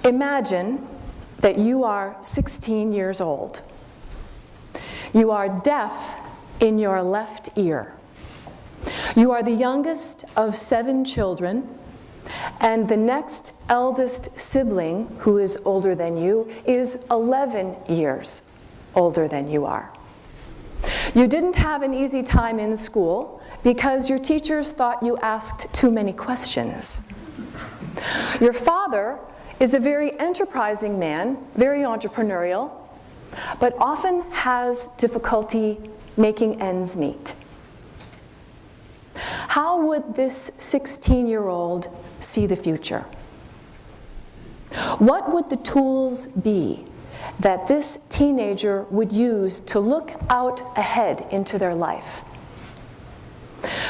Imagine that you are 16 years old. You are deaf in your left ear. You are the youngest of 7 children, and the next eldest sibling, who is older than you, is 11 years older than you are. You didn't have an easy time in school because your teachers thought you asked too many questions. Your father is a very enterprising man, very entrepreneurial, but often has difficulty making ends meet. How would this 16-year-old see the future? What would the tools be that this teenager would use to look out ahead into their life?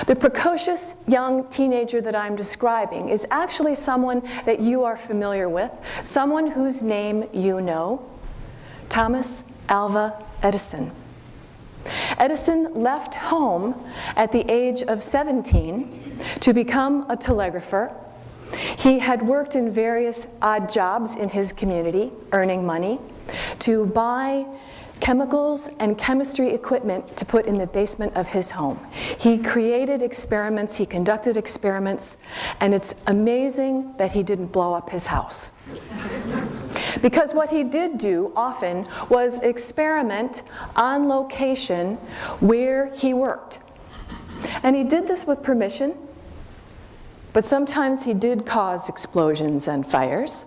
The precocious young teenager that I'm describing is actually someone that you are familiar with, someone whose name you know, Thomas Alva Edison. Edison left home at the age of 17 to become a telegrapher. He had worked in various odd jobs in his community, earning money, to buy chemicals and chemistry equipment to put in the basement of his home. He created experiments, he conducted experiments, and it's amazing that he didn't blow up his house. Because what he did do often was experiment on location where he worked. And he did this with permission, but sometimes he did cause explosions and fires.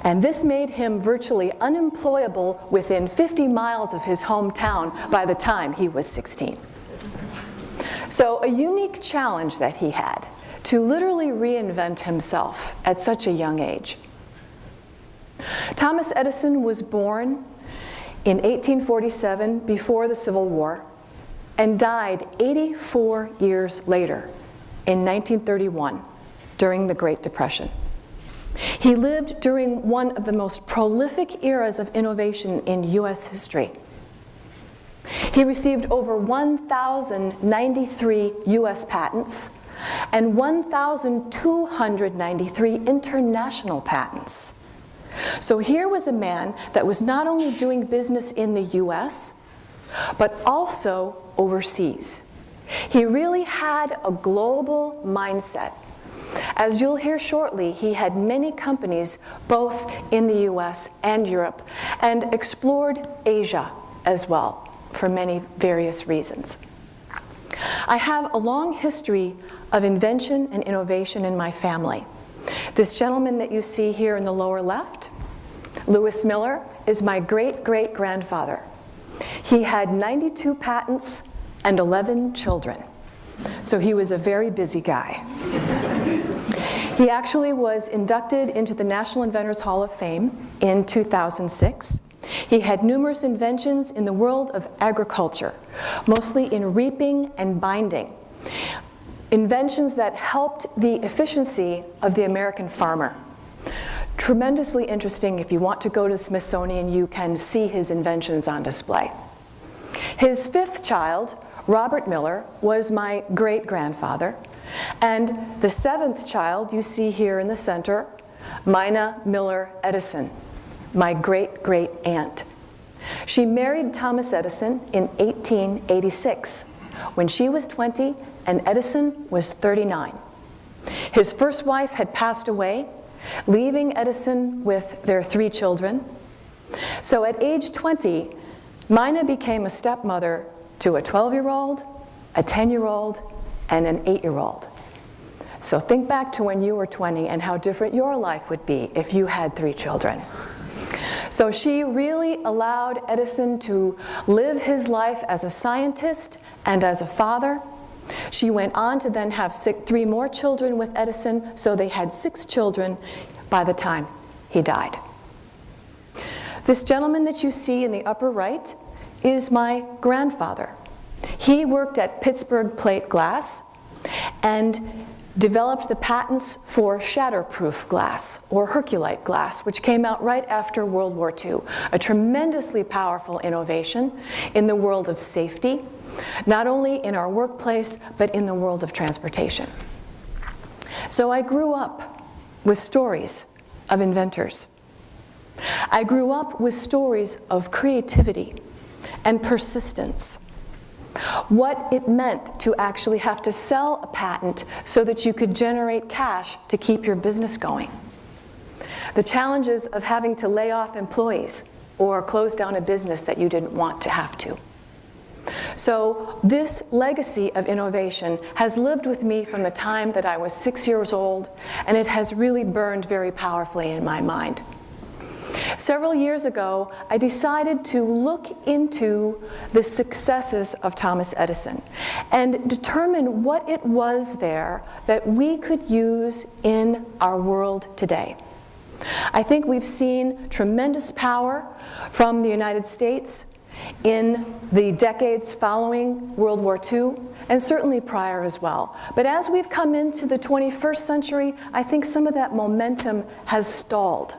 And this made him virtually unemployable within 50 miles of his hometown by the time he was 16. So a unique challenge that he had to literally reinvent himself at such a young age. Thomas Edison was born in 1847 before the Civil War and died 84 years later in 1931 during the Great Depression. He lived during one of the most prolific eras of innovation in US history. He received over 1,093 US patents and 1,293 international patents. So here was a man that was not only doing business in the US, but also overseas. He really had a global mindset. As you'll hear shortly, he had many companies both in the US and Europe, and explored Asia as well for many various reasons. I have a long history of invention and innovation in my family. This gentleman that you see here in the lower left, Lewis Miller, is my great-great-grandfather. He had 92 patents and 11 children. So he was a very busy guy. He actually was inducted into the National Inventors Hall of Fame in 2006. He had numerous inventions in the world of agriculture, mostly in reaping and binding. Inventions that helped the efficiency of the American farmer. Tremendously interesting. If you want to go to the Smithsonian, you can see his inventions on display. His 5th child, Robert Miller, was my great-grandfather, and the 7th child you see here in the center, Mina Miller Edison, my great-great-aunt. She married Thomas Edison in 1886, when she was 20 and Edison was 39. His first wife had passed away, leaving Edison with their 3 children. So at age 20, Mina became a stepmother to a 12-year-old, a 10-year-old, and an 8-year-old. So think back to when you were 20 and how different your life would be if you had 3 children. So she really allowed Edison to live his life as a scientist and as a father. She went on to then have 3 more children with Edison, so they had 6 children by the time he died. This gentleman that you see in the upper right is my grandfather. He worked at Pittsburgh Plate Glass and developed the patents for shatterproof glass, or Herculite glass, which came out right after World War II. A tremendously powerful innovation in the world of safety, not only in our workplace, but in the world of transportation. So I grew up with stories of inventors. I grew up with stories of creativity and persistence. What it meant to actually have to sell a patent so that you could generate cash to keep your business going. The challenges of having to lay off employees or close down a business that you didn't want to have to. So this legacy of innovation has lived with me from the time that I was 6 years old, and it has really burned very powerfully in my mind. Several years ago, I decided to look into the successes of Thomas Edison and determine what it was there that we could use in our world today. I think we've seen tremendous power from the United States in the decades following World War II, and certainly prior as well. But as we've come into the 21st century, I think some of that momentum has stalled.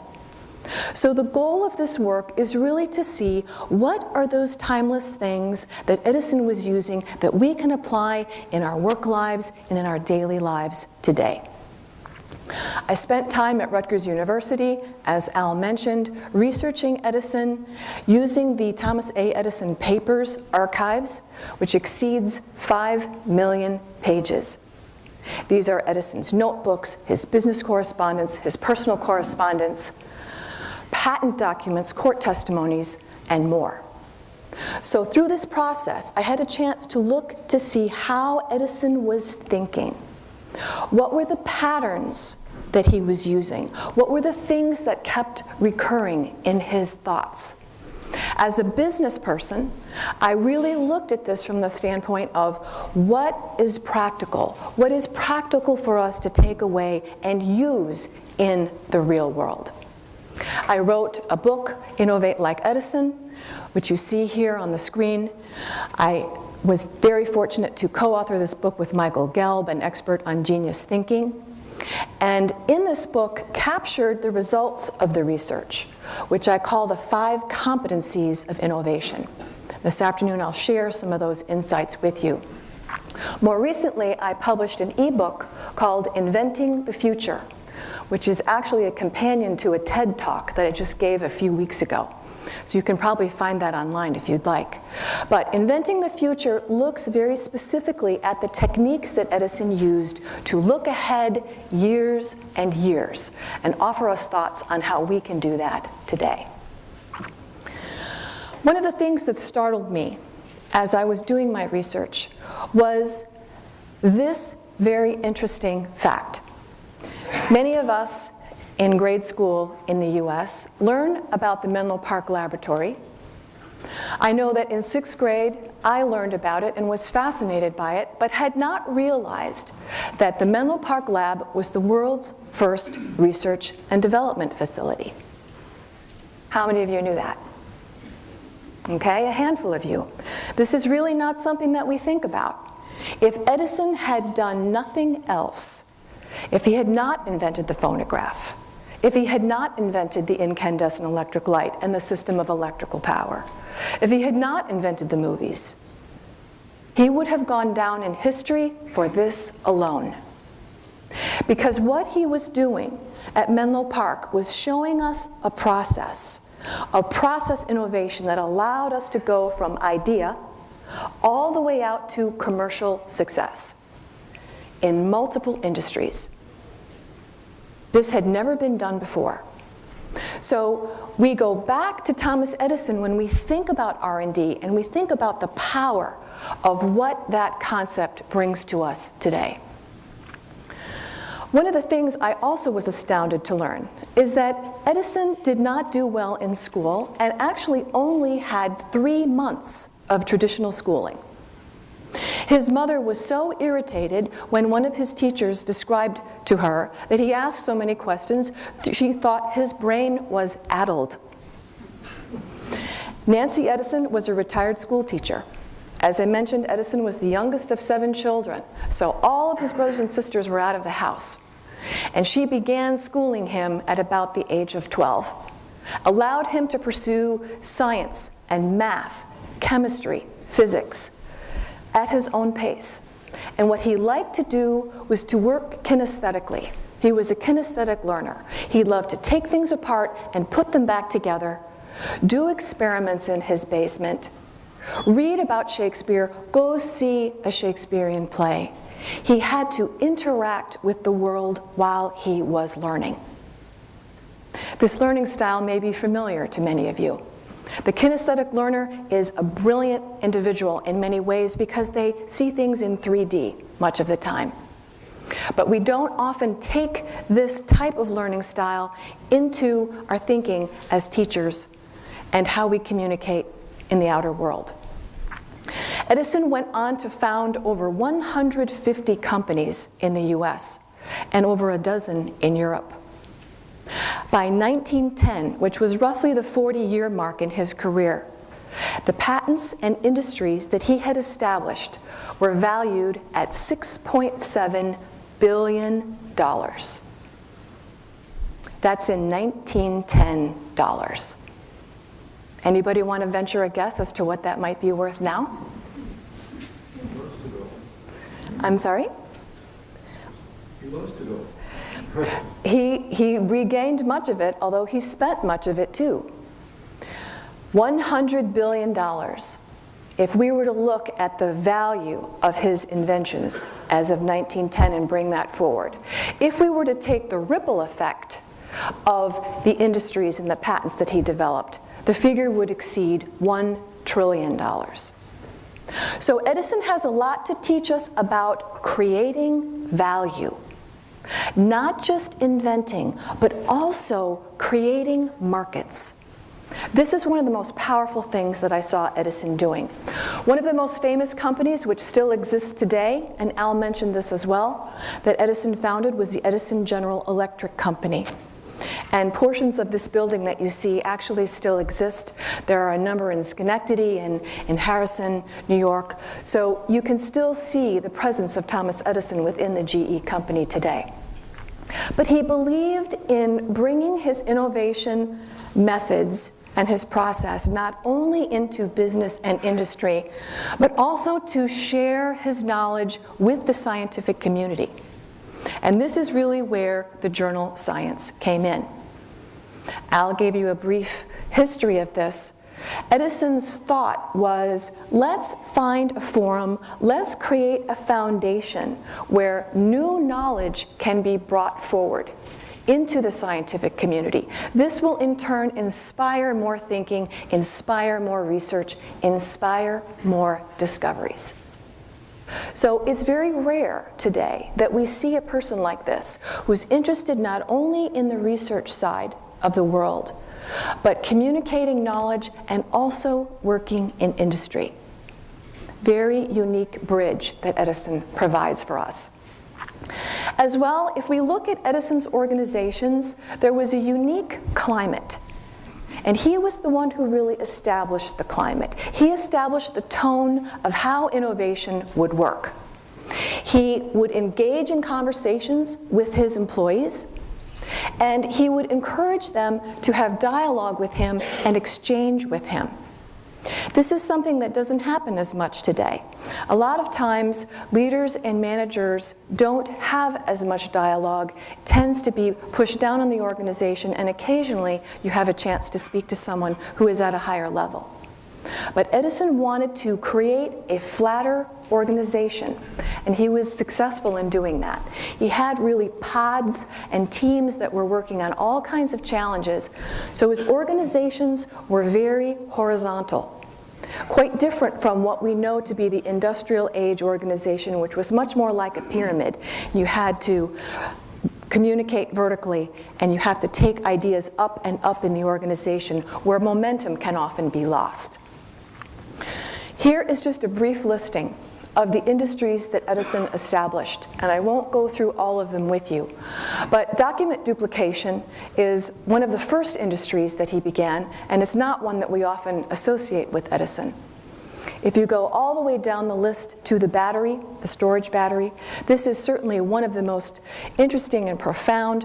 So the goal of this work is really to see what are those timeless things that Edison was using that we can apply in our work lives and in our daily lives today. I spent time at Rutgers University, as Al mentioned, researching Edison, using the Thomas A. Edison Papers archives, which exceeds 5 million pages. These are Edison's notebooks, his business correspondence, his personal correspondence, patent documents, court testimonies, and more. So through this process, I had a chance to look to see how Edison was thinking. What were the patterns that he was using? What were the things that kept recurring in his thoughts? As a business person, I really looked at this from the standpoint of what is practical? What is practical for us to take away and use in the real world? I wrote a book, Innovate Like Edison, which you see here on the screen. I was very fortunate to co-author this book with Michael Gelb, an expert on genius thinking. And in this book, captured the results of the research, which I call the 5 competencies of innovation. This afternoon, I'll share some of those insights with you. More recently, I published an ebook called Inventing the Future, which is actually a companion to a TED Talk that I just gave a few weeks ago. So you can probably find that online if you'd like. But Inventing the Future looks very specifically at the techniques that Edison used to look ahead years and years and offer us thoughts on how we can do that today. One of the things that startled me as I was doing my research was this very interesting fact. Many of us in grade school in the US learn about the Menlo Park Laboratory. I know that in 6th grade, I learned about it and was fascinated by it, but had not realized that the Menlo Park Lab was the world's first research and development facility. How many of you knew that? Okay, a handful of you. This is really not something that we think about. If Edison had done nothing else, if he had not invented the phonograph, if he had not invented the incandescent electric light and the system of electrical power, if he had not invented the movies, he would have gone down in history for this alone. Because what he was doing at Menlo Park was showing us a process innovation that allowed us to go from idea all the way out to commercial success in multiple industries. This had never been done before. So we go back to Thomas Edison when we think about R&D and we think about the power of what that concept brings to us today. One of the things I also was astounded to learn is that Edison did not do well in school and actually only had 3 months of traditional schooling. His mother was so irritated when one of his teachers described to her that he asked so many questions, she thought his brain was addled. Nancy Edison was a retired school teacher. As I mentioned, Edison was the youngest of 7 children, so all of his brothers and sisters were out of the house. And she began schooling him at about the age of 12, allowed him to pursue science and math, chemistry, physics, at his own pace. And what he liked to do was to work kinesthetically, He was a kinesthetic learner. He loved to take things apart and put them back together, do experiments in his basement, read about Shakespeare, go see a Shakespearean play. He had to interact with the world while he was learning. This learning style may be familiar to many of you. The kinesthetic learner is a brilliant individual in many ways because they see things in 3D much of the time. But we don't often take this type of learning style into our thinking as teachers and how we communicate in the outer world. Edison went on to found over 150 companies in the US and over a dozen in Europe. By 1910, which was roughly the 40-year mark in his career, the patents and industries that he had established were valued at $6.7 billion. That's in 1910 dollars. Anybody want to venture a guess as to what that might be worth now? I'm sorry? He lost it all. He regained much of it, although he spent much of it too. $100 billion. If we were to look at the value of his inventions as of 1910 and bring that forward, if we were to take the ripple effect of the industries and the patents that he developed, the figure would exceed $1 trillion. So Edison has a lot to teach us about creating value. Not just inventing, but also creating markets. This is one of the most powerful things that I saw Edison doing. One of the most famous companies which still exists today, and Al mentioned this as well, that Edison founded was the Edison General Electric Company. And portions of this building that you see actually still exist. There are a number in Schenectady and in Harrison, New York. So you can still see the presence of Thomas Edison within the GE company today. But he believed in bringing his innovation methods and his process not only into business and industry, but also to share his knowledge with the scientific community. And this is really where the journal Science came in. Al gave you a brief history of this. Edison's thought was, let's find a forum, let's create a foundation where new knowledge can be brought forward into the scientific community. This will in turn inspire more thinking, inspire more research, inspire more discoveries. So it's very rare today that we see a person like this who's interested not only in the research side of the world, but communicating knowledge and also working in industry. Very unique bridge that Edison provides for us. As well, if we look at Edison's organizations, there was a unique climate. And he was the one who really established the climate. He established the tone of how innovation would work. He would engage in conversations with his employees, and he would encourage them to have dialogue with him and exchange with him. This is something that doesn't happen as much today. A lot of times, leaders and managers don't have as much dialogue. It tends to be pushed down on the organization, and occasionally you have a chance to speak to someone who is at a higher level. But Edison wanted to create a flatter organization, and he was successful in doing that. He had really pods and teams that were working on all kinds of challenges, so his organizations were very horizontal. Quite different from what we know to be the industrial age organization, which was much more like a pyramid. You had to communicate vertically, and you have to take ideas up and up in the organization, where momentum can often be lost. Here is just a brief listing of the industries that Edison established, and I won't go through all of them with you. But document duplication is one of the first industries that he began, and it's not one that we often associate with Edison. If you go all the way down the list to the battery, the storage battery, this is certainly one of the most interesting and profound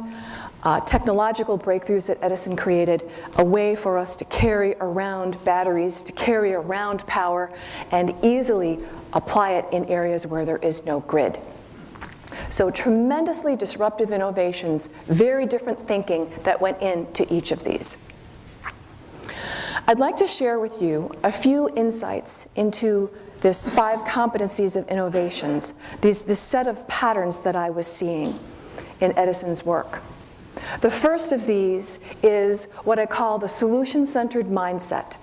technological breakthroughs that Edison created, a way for us to carry around batteries, to carry around power, and easily apply it in areas where there is no grid. So tremendously disruptive innovations, very different thinking that went into each of these. I'd like to share with you a few insights into this 5 competencies of innovations, this set of patterns that I was seeing in Edison's work. The first of these is what I call the solution-centered mindset.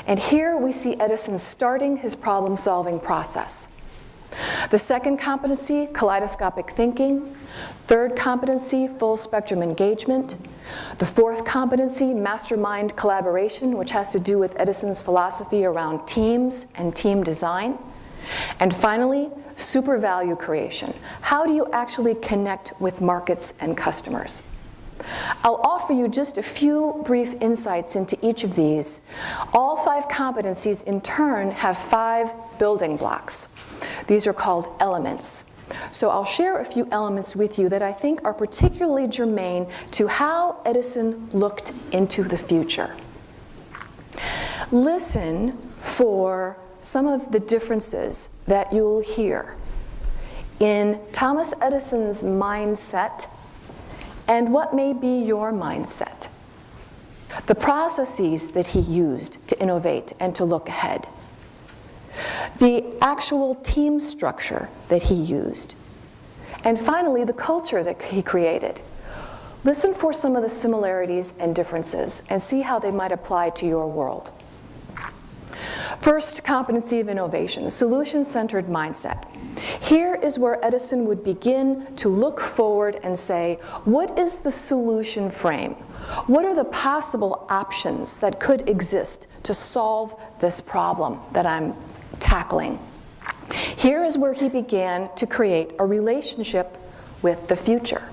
And here we see Edison starting his problem-solving process. The second competency, kaleidoscopic thinking. Third competency, full spectrum engagement. The fourth competency, mastermind collaboration, which has to do with Edison's philosophy around teams and team design. And finally, supervalue creation. How do you actually connect with markets and customers? I'll offer you just a few brief insights into each of these. All 5 competencies in turn have 5 building blocks. These are called elements. So I'll share a few elements with you that I think are particularly germane to how Edison looked into the future. Listen for some of the differences that you'll hear in Thomas Edison's mindset and what may be your mindset. The processes that he used to innovate and to look ahead. The actual team structure that he used. And finally, the culture that he created. Listen for some of the similarities and differences and see how they might apply to your world. First competency of innovation, solution-centered mindset. Here is where Edison would begin to look forward and say, what is the solution frame? What are the possible options that could exist to solve this problem that I'm tackling? Here is where he began to create a relationship with the future.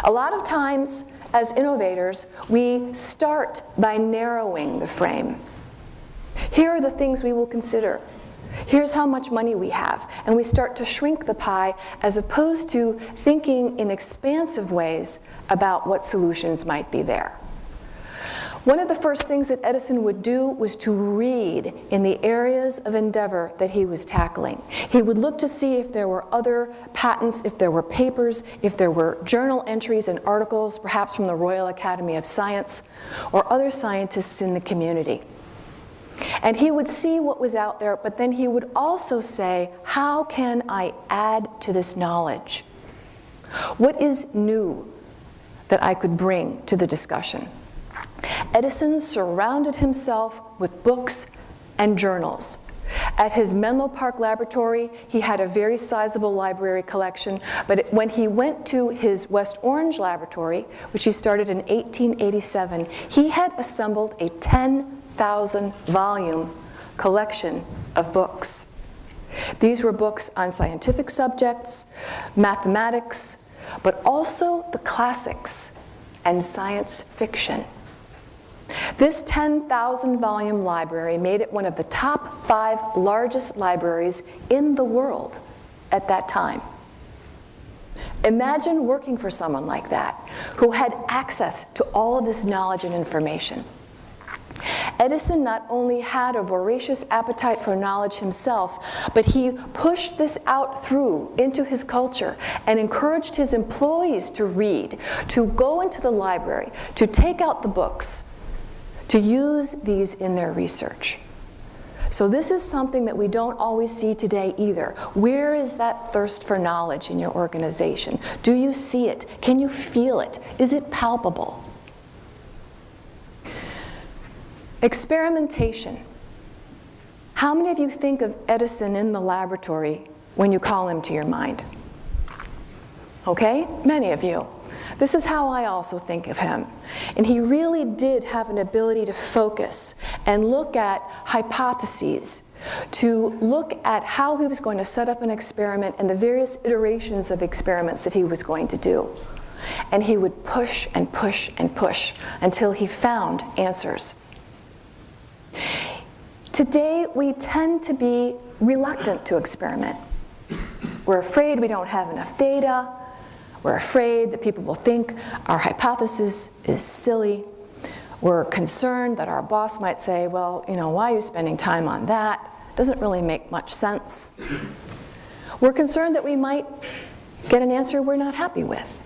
A lot of times, as innovators, we start by narrowing the frame. Here are the things we will consider. Here's how much money we have. And we start to shrink the pie as opposed to thinking in expansive ways about what solutions might be there. One of the first things that Edison would do was to read in the areas of endeavor that he was tackling. He would look to see if there were other patents, if there were papers, if there were journal entries and articles, perhaps from the Royal Academy of Science, or other scientists in the community. And he would see what was out there, but then he would also say, how can I add to this knowledge? What is new that I could bring to the discussion? Edison surrounded himself with books and journals. At his Menlo Park laboratory, he had a very sizable library collection, but when he went to his West Orange laboratory, which he started in 1887, he had assembled a 10,000-volume collection of books. These were books on scientific subjects, mathematics, but also the classics and science fiction. This 10,000-volume library made it one of the top 5 largest libraries in the world at that time. Imagine working for someone like that, who had access to all of this knowledge and information. Edison not only had a voracious appetite for knowledge himself, but he pushed this out through into his culture and encouraged his employees to read, to go into the library, to take out the books, to use these in their research. So this is something that we don't always see today either. Where is that thirst for knowledge in your organization? Do you see it? Can you feel it? Is it palpable? Experimentation. How many of you think of Edison in the laboratory when you call him to your mind? Okay, many of you. This is how I also think of him. And he really did have an ability to focus and look at hypotheses, to look at how he was going to set up an experiment and the various iterations of experiments that he was going to do. And he would push and push and push until he found answers. Today, we tend to be reluctant to experiment. We're afraid we don't have enough data. We're afraid that people will think our hypothesis is silly. We're concerned that our boss might say, well, why are you spending time on that? Doesn't really make much sense. We're concerned that we might get an answer we're not happy with.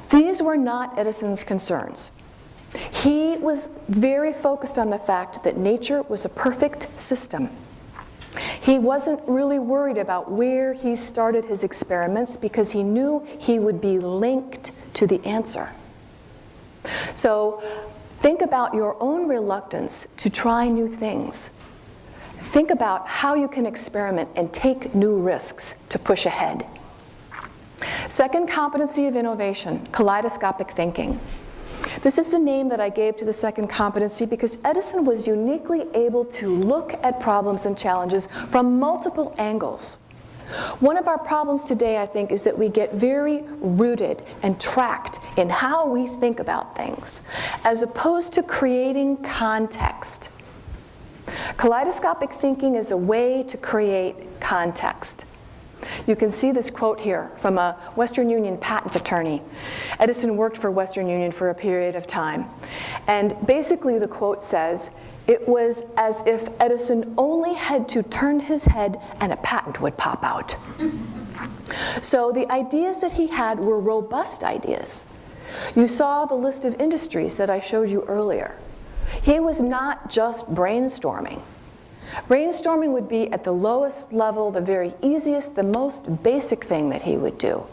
These were not Edison's concerns. He was very focused on the fact that nature was a perfect system. He wasn't really worried about where he started his experiments because he knew he would be linked to the answer. So think about your own reluctance to try new things. Think about how you can experiment and take new risks to push ahead. Second competency of innovation, kaleidoscopic thinking. This is the name that I gave to the second competency because Edison was uniquely able to look at problems and challenges from multiple angles. One of our problems today, I think, is that we get very rooted and tracked in how we think about things, as opposed to creating context. Kaleidoscopic thinking is a way to create context. You can see this quote here from a Western Union patent attorney. Edison worked for Western Union for a period of time. And basically the quote says, "It was as if Edison only had to turn his head and a patent would pop out." So the ideas that he had were robust ideas. You saw the list of industries that I showed you earlier. He was not just brainstorming. Brainstorming would be at the lowest level, the very easiest, the most basic thing that he would do.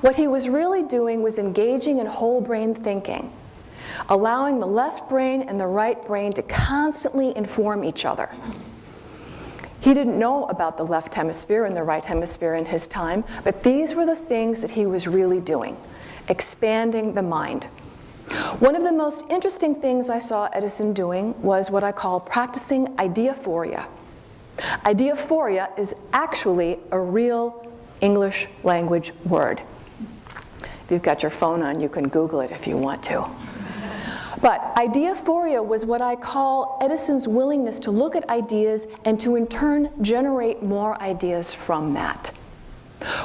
What he was really doing was engaging in whole brain thinking, allowing the left brain and the right brain to constantly inform each other. He didn't know about the left hemisphere and the right hemisphere in his time, but these were the things that he was really doing, expanding the mind. One of the most interesting things I saw Edison doing was what I call practicing ideaphoria. Ideaphoria is actually a real English language word. If you've got your phone on, you can Google it if you want to. But ideaphoria was what I call Edison's willingness to look at ideas and to in turn generate more ideas from that.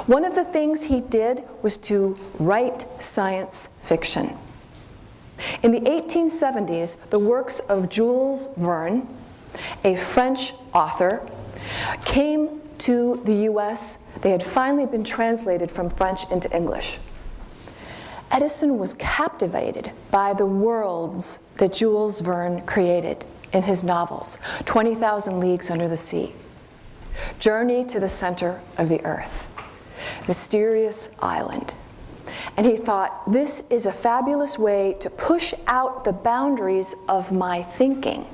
One of the things he did was to write science fiction. In the 1870s, the works of Jules Verne, a French author, came to the US. They had finally been translated from French into English. Edison was captivated by the worlds that Jules Verne created in his novels, 20,000 Leagues Under the Sea, Journey to the Center of the Earth, Mysterious Island. And he thought, this is a fabulous way to push out the boundaries of my thinking,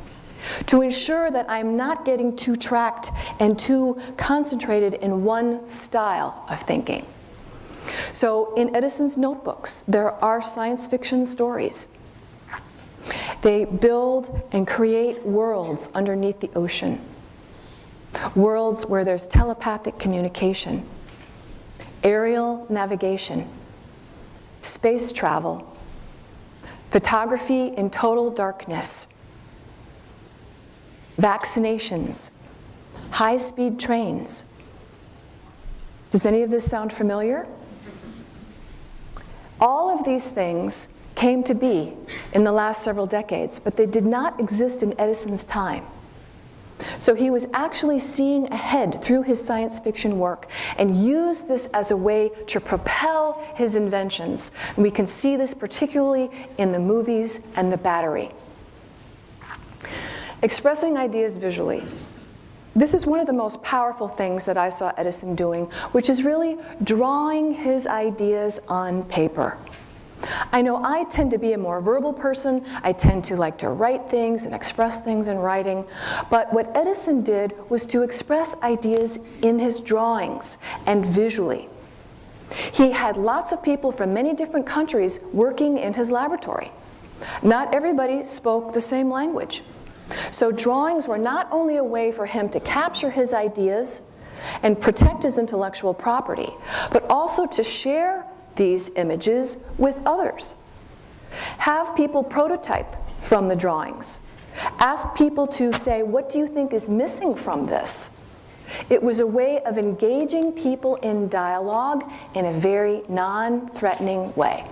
to ensure that I'm not getting too tracked and too concentrated in one style of thinking. So in Edison's notebooks, there are science fiction stories. They build and create worlds underneath the ocean, worlds where there's telepathic communication, aerial navigation, space travel, photography in total darkness, vaccinations, high-speed trains. Does any of this sound familiar? All of these things came to be in the last several decades, but they did not exist in Edison's time. So he was actually seeing ahead through his science fiction work and used this as a way to propel his inventions. And we can see this particularly in the movies and the battery. Expressing ideas visually. This is one of the most powerful things that I saw Edison doing, which is really drawing his ideas on paper. I know I tend to be a more verbal person. I tend to like to write things and express things in writing. But what Edison did was to express ideas in his drawings and visually. He had lots of people from many different countries working in his laboratory. Not everybody spoke the same language. So drawings were not only a way for him to capture his ideas and protect his intellectual property, but also to share these images with others. Have people prototype from the drawings. Ask people to say, what do you think is missing from this? It was a way of engaging people in dialogue in a very non-threatening way.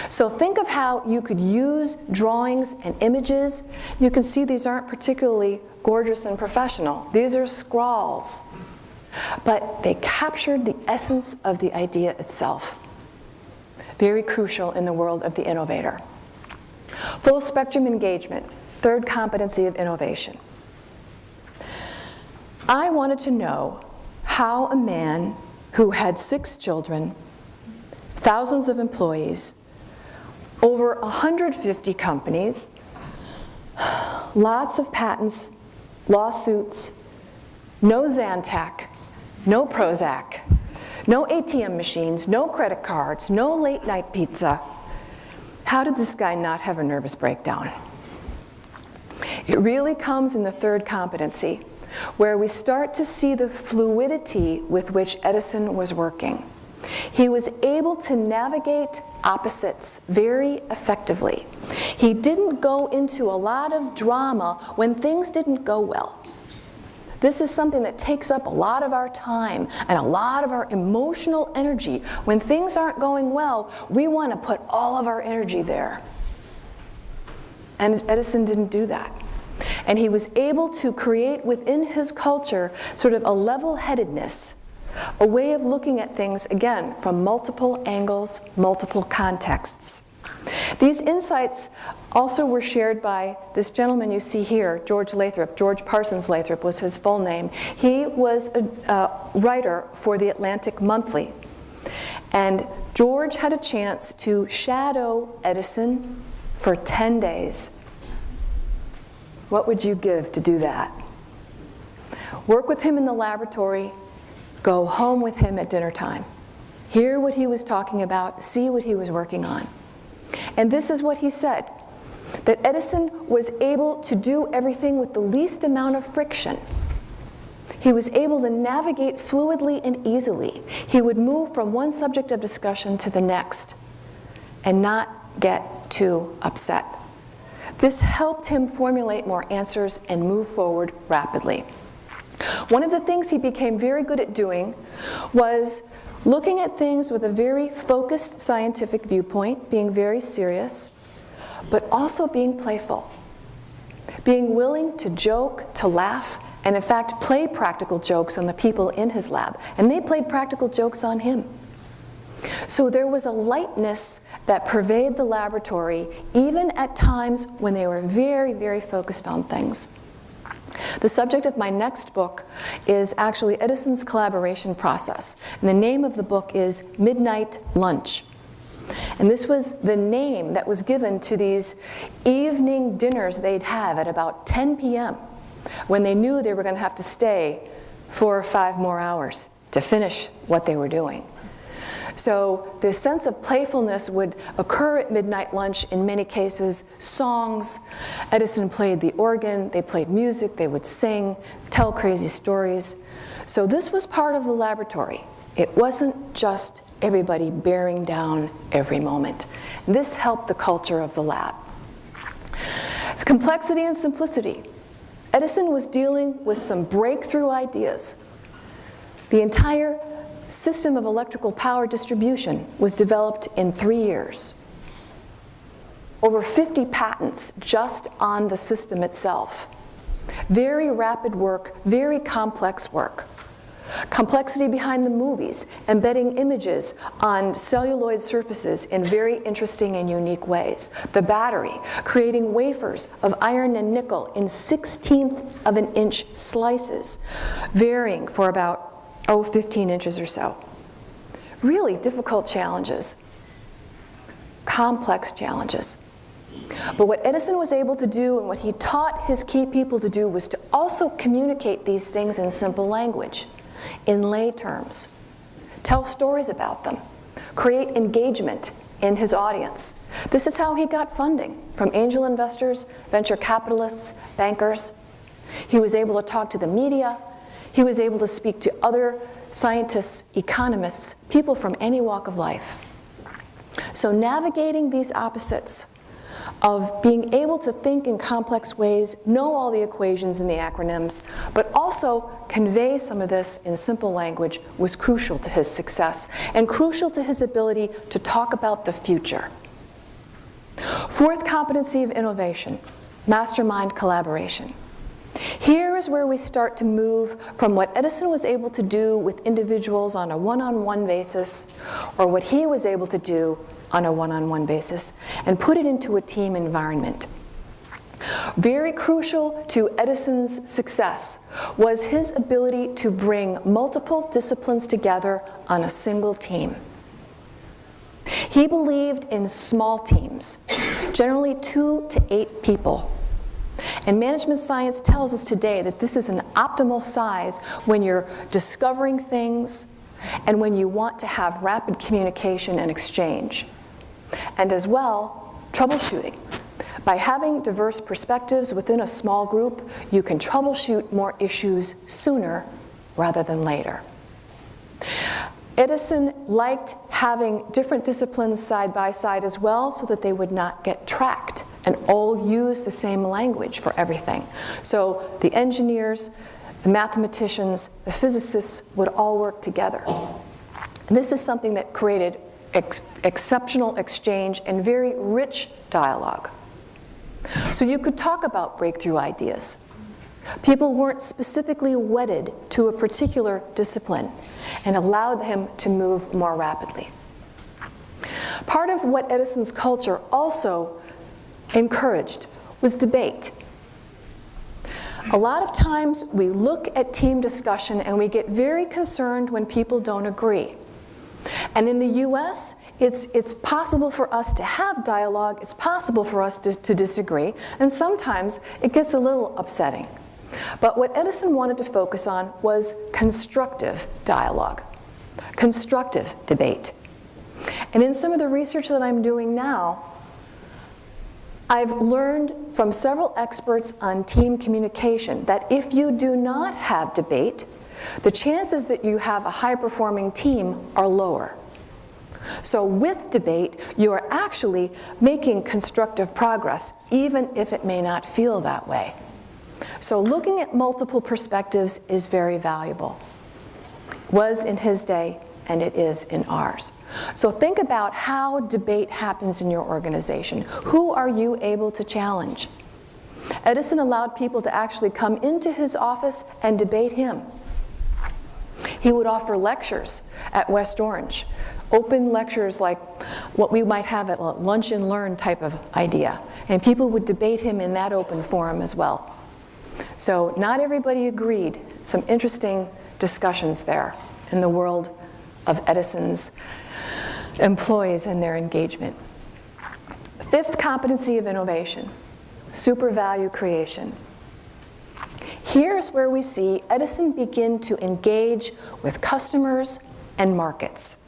So think of how you could use drawings and images. You can see these aren't particularly gorgeous and professional. These are scrawls. but they captured the essence of the idea itself. Very crucial in the world of the innovator. Full spectrum engagement, third competency of innovation. I wanted to know how a man who had 6 children, thousands of employees, over 150 companies, lots of patents, lawsuits, no Zantac, no Prozac, no ATM machines, no credit cards, no late night pizza. How did this guy not have a nervous breakdown? It really comes in the third competency, where we start to see the fluidity with which Edison was working. He was able to navigate opposites very effectively. He didn't go into a lot of drama when things didn't go well. This is something that takes up a lot of our time and a lot of our emotional energy. When things aren't going well, we want to put all of our energy there. And Edison didn't do that. And he was able to create within his culture sort of a level-headedness, a way of looking at things, again, from multiple angles, multiple contexts. These insights also were shared by this gentleman you see here, George Lathrop. George Parsons Lathrop was his full name. He was a writer for the Atlantic Monthly. And George had a chance to shadow Edison for 10 days. What would you give to do that? Work with him in the laboratory, go home with him at dinner time. Hear what he was talking about, see what he was working on. And this is what he said, that Edison was able to do everything with the least amount of friction. He was able to navigate fluidly and easily. He would move from one subject of discussion to the next and not get too upset. This helped him formulate more answers and move forward rapidly. One of the things he became very good at doing was looking at things with a very focused scientific viewpoint, being very serious, but also being playful. Being willing to joke, to laugh, and in fact play practical jokes on the people in his lab. And they played practical jokes on him. So there was a lightness that pervaded the laboratory, even at times when they were very, very focused on things. The subject of my next book is actually Edison's collaboration process. And the name of the book is Midnight Lunch. And this was the name that was given to these evening dinners they'd have at about 10 p.m. when they knew they were going to have to stay 4 or 5 more hours to finish what they were doing. So this sense of playfulness would occur at midnight lunch, in many cases, songs. Edison played the organ, they played music, they would sing, tell crazy stories. So this was part of the laboratory. It wasn't just everybody bearing down every moment. This helped the culture of the lab. It's complexity and simplicity. Edison was dealing with some breakthrough ideas. The entire system of electrical power distribution was developed in 3 years. Over 50 patents just on the system itself. Very rapid work, very complex work. Complexity behind the movies, embedding images on celluloid surfaces in very interesting and unique ways. The battery, creating wafers of iron and nickel in 1/16 of an inch slices, varying for about 15 inches or so. Really difficult challenges, complex challenges. But what Edison was able to do and what he taught his key people to do was to also communicate these things in simple language, in lay terms, tell stories about them, create engagement in his audience. This is how he got funding from angel investors, venture capitalists, bankers. He was able to talk to the media. He was able to speak to other scientists, economists, people from any walk of life. So navigating these opposites of being able to think in complex ways, know all the equations and the acronyms, but also convey some of this in simple language was crucial to his success and crucial to his ability to talk about the future. Fourth competency of innovation, mastermind collaboration. Here is where we start to move from what Edison was able to do with individuals on a one-on-one basis, or what he was able to do on a one-on-one basis, and put it into a team environment. Very crucial to Edison's success was his ability to bring multiple disciplines together on a single team. He believed in small teams, generally 2 to 8 people. And management science tells us today that this is an optimal size when you're discovering things and when you want to have rapid communication and exchange. And as well, troubleshooting. By having diverse perspectives within a small group, you can troubleshoot more issues sooner rather than later. Edison liked having different disciplines side by side as well so that they would not get tracked and all use the same language for everything. So the engineers, the mathematicians, the physicists would all work together. And this is something that created exceptional exchange and very rich dialogue. So you could talk about breakthrough ideas. People weren't specifically wedded to a particular discipline and allowed them to move more rapidly. Part of what Edison's culture also encouraged was debate. A lot of times we look at team discussion and we get very concerned when people don't agree. And in the US, it's possible for us to have dialogue, it's possible for us to disagree, and sometimes it gets a little upsetting. But what Edison wanted to focus on was constructive dialogue, constructive debate. And in some of the research that I'm doing now, I've learned from several experts on team communication that if you do not have debate, the chances that you have a high-performing team are lower. So with debate, you are actually making constructive progress, even if it may not feel that way. So looking at multiple perspectives is very valuable. Was in his day, and it is in ours. So think about how debate happens in your organization. Who are you able to challenge? Edison allowed people to actually come into his office and debate him. He would offer lectures at West Orange, open lectures like what we might have at a lunch and learn type of idea. And people would debate him in that open forum as well. So not everybody agreed. Some interesting discussions there in the world of Edison's employees and their engagement. Fifth competency of innovation, supervalue creation. Here's where we see Edison begin to engage with customers and markets.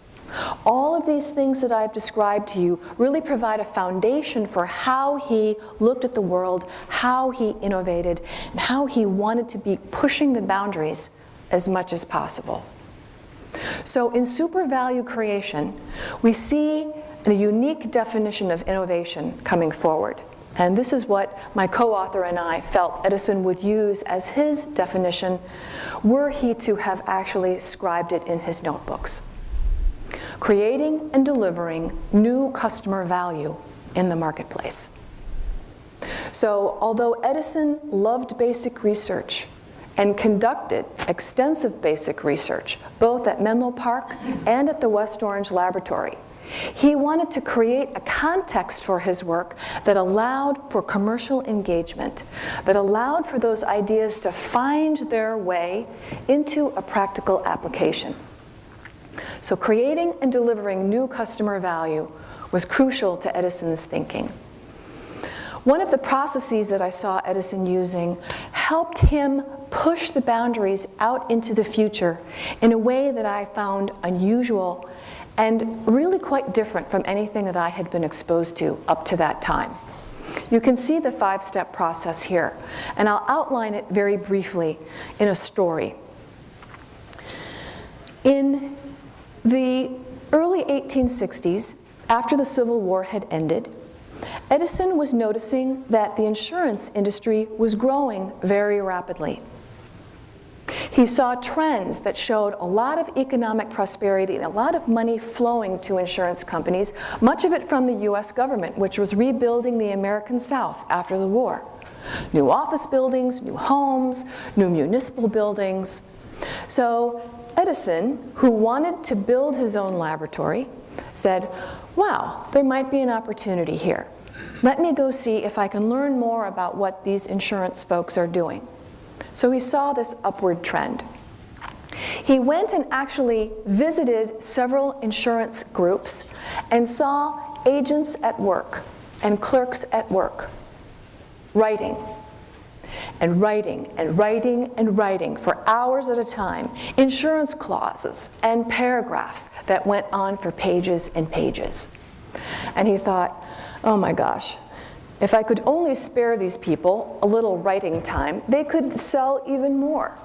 All of these things that I've described to you really provide a foundation for how he looked at the world, how he innovated, and how he wanted to be pushing the boundaries as much as possible. So in supervalue creation, we see a unique definition of innovation coming forward. And this is what my co-author and I felt Edison would use as his definition were he to have actually scribed it in his notebooks. Creating and delivering new customer value in the marketplace. So although Edison loved basic research and conducted extensive basic research, both at Menlo Park and at the West Orange Laboratory, he wanted to create a context for his work that allowed for commercial engagement, that allowed for those ideas to find their way into a practical application. So creating and delivering new customer value was crucial to Edison's thinking. One of the processes that I saw Edison using helped him push the boundaries out into the future in a way that I found unusual and really quite different from anything that I had been exposed to up to that time. You can see the 5-step process here, and I'll outline it very briefly in a story. In the early 1860s, after the Civil War had ended, Edison was noticing that the insurance industry was growing very rapidly. He saw trends that showed a lot of economic prosperity and a lot of money flowing to insurance companies, much of it from the US government, which was rebuilding the American South after the war. New office buildings, new homes, new municipal buildings. So Edison, who wanted to build his own laboratory, said, wow, there might be an opportunity here. Let me go see if I can learn more about what these insurance folks are doing. So he saw this upward trend. He went and actually visited several insurance groups and saw agents at work and clerks at work, writing and writing and writing and writing for hours at a time, insurance clauses and paragraphs that went on for pages and pages. And he thought, oh my gosh, if I could only spare these people a little writing time, they could sell even more.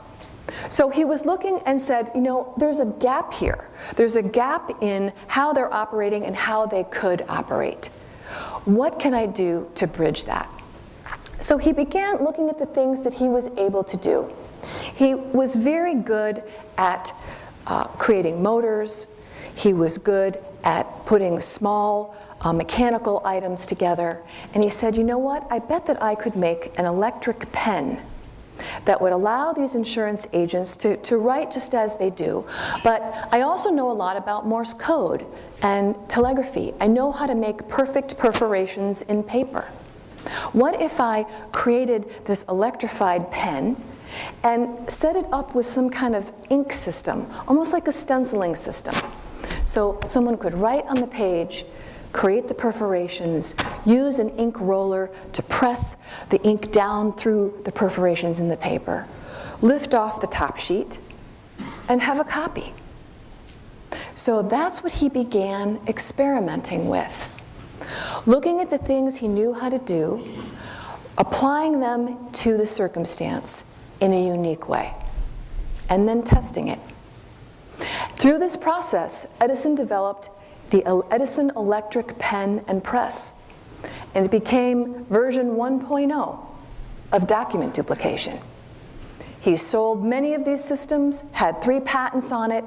So he was looking and said, you know, there's a gap here. There's a gap in how they're operating and how they could operate. What can I do to bridge that? So he began looking at the things that he was able to do. He was very good at creating motors. He was good at putting small mechanical items together. And he said, you know what? I bet that I could make an electric pen that would allow these insurance agents to write just as they do. But I also know a lot about Morse code and telegraphy. I know how to make perfect perforations in paper. What if I created this electrified pen and set it up with some kind of ink system, almost like a stenciling system? So someone could write on the page, create the perforations, use an ink roller to press the ink down through the perforations in the paper, lift off the top sheet, and have a copy. So that's what he began experimenting with. Looking at the things he knew how to do, applying them to the circumstance in a unique way, and then testing it. Through this process, Edison developed the Edison electric pen and press, and it became version 1.0 of document duplication. He sold many of these systems, had 3 patents on it,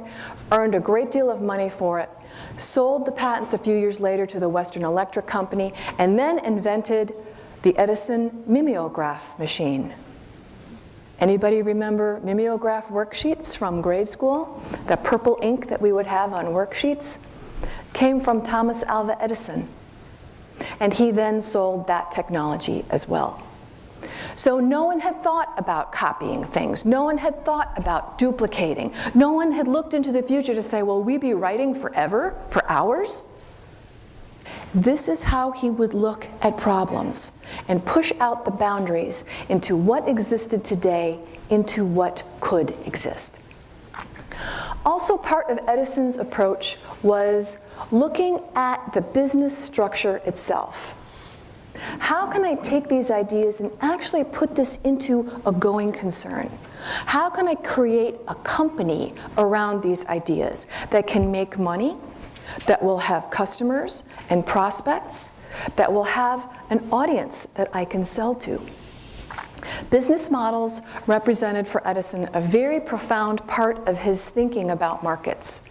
earned a great deal of money for it, sold the patents a few years later to the Western Electric Company, and then invented the Edison mimeograph machine. Anybody remember mimeograph worksheets from grade school? The purple ink that we would have on worksheets came from Thomas Alva Edison. And he then sold that technology as well. So no one had thought about copying things. No one had thought about duplicating. No one had looked into the future to say, will we be writing forever, for hours? This is how he would look at problems and push out the boundaries into what existed today into what could exist. Also part of Edison's approach was looking at the business structure itself. How can I take these ideas and actually put this into a going concern? How can I create a company around these ideas that can make money, that will have customers and prospects, that will have an audience that I can sell to? Business models represented for Edison a very profound part of his thinking about markets.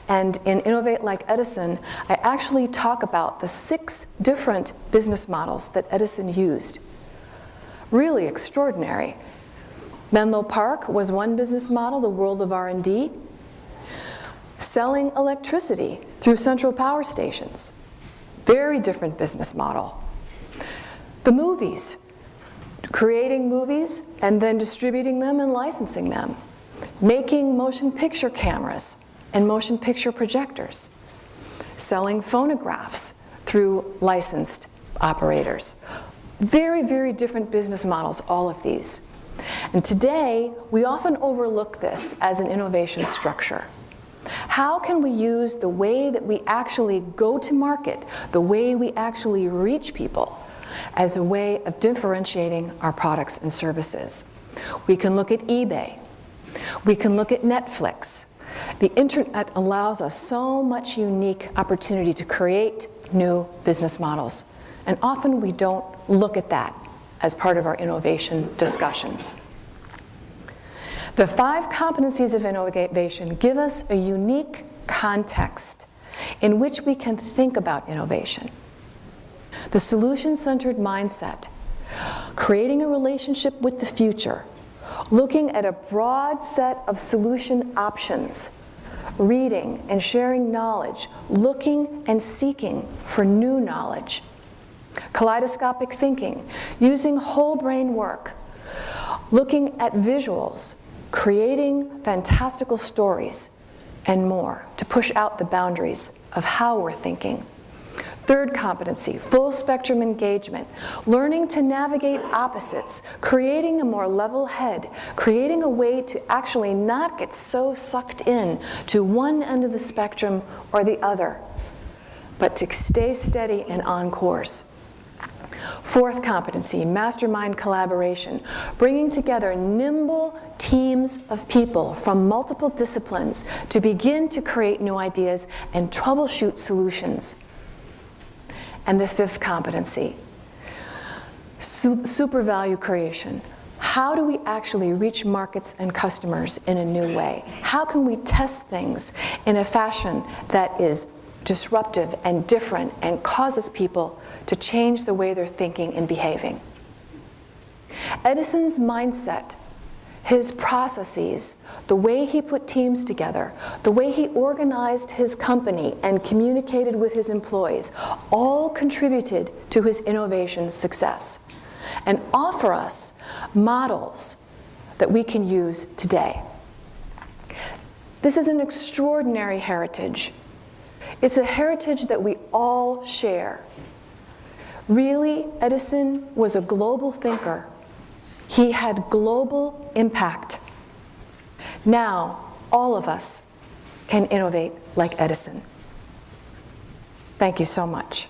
And in Innovate Like Edison, I actually talk about the 6 different business models that Edison used. Really extraordinary. Menlo Park was one business model, the world of R&D. Selling electricity through central power stations. Very different business model. The movies. Creating movies and then distributing them and licensing them. Making motion picture cameras and motion picture projectors. Selling phonographs through licensed operators. Very, very different business models, all of these. And today, we often overlook this as an innovation structure. How can we use the way that we actually go to market, the way we actually reach people, as a way of differentiating our products and services? We can look at eBay. We can look at Netflix. The internet allows us so much unique opportunity to create new business models. And often we don't look at that as part of our innovation discussions. The 5 competencies of innovation give us a unique context in which we can think about innovation. The solution-centered mindset creating a relationship with the future, looking at a broad set of solution options, reading and sharing knowledge, looking and seeking for new knowledge, kaleidoscopic thinking, using whole brain work, looking at visuals, creating fantastical stories, and more to push out the boundaries of how we're thinking. Third competency, full spectrum engagement, learning to navigate opposites, creating a more level head, creating a way to actually not get so sucked in to one end of the spectrum or the other, but to stay steady and on course. Fourth competency, mastermind collaboration, bringing together nimble teams of people from multiple disciplines to begin to create new ideas and troubleshoot solutions. And the fifth competency, supervalue creation. How do we actually reach markets and customers in a new way? How can we test things in a fashion that is disruptive and different and causes people to change the way they're thinking and behaving? Edison's mindset, his processes, the way he put teams together, the way he organized his company and communicated with his employees, all contributed to his innovation success and offer us models that we can use today. This is an extraordinary heritage. It's a heritage that we all share. Really, Edison was a global thinker. He had global impact. Now, all of us can innovate like Edison. Thank you so much.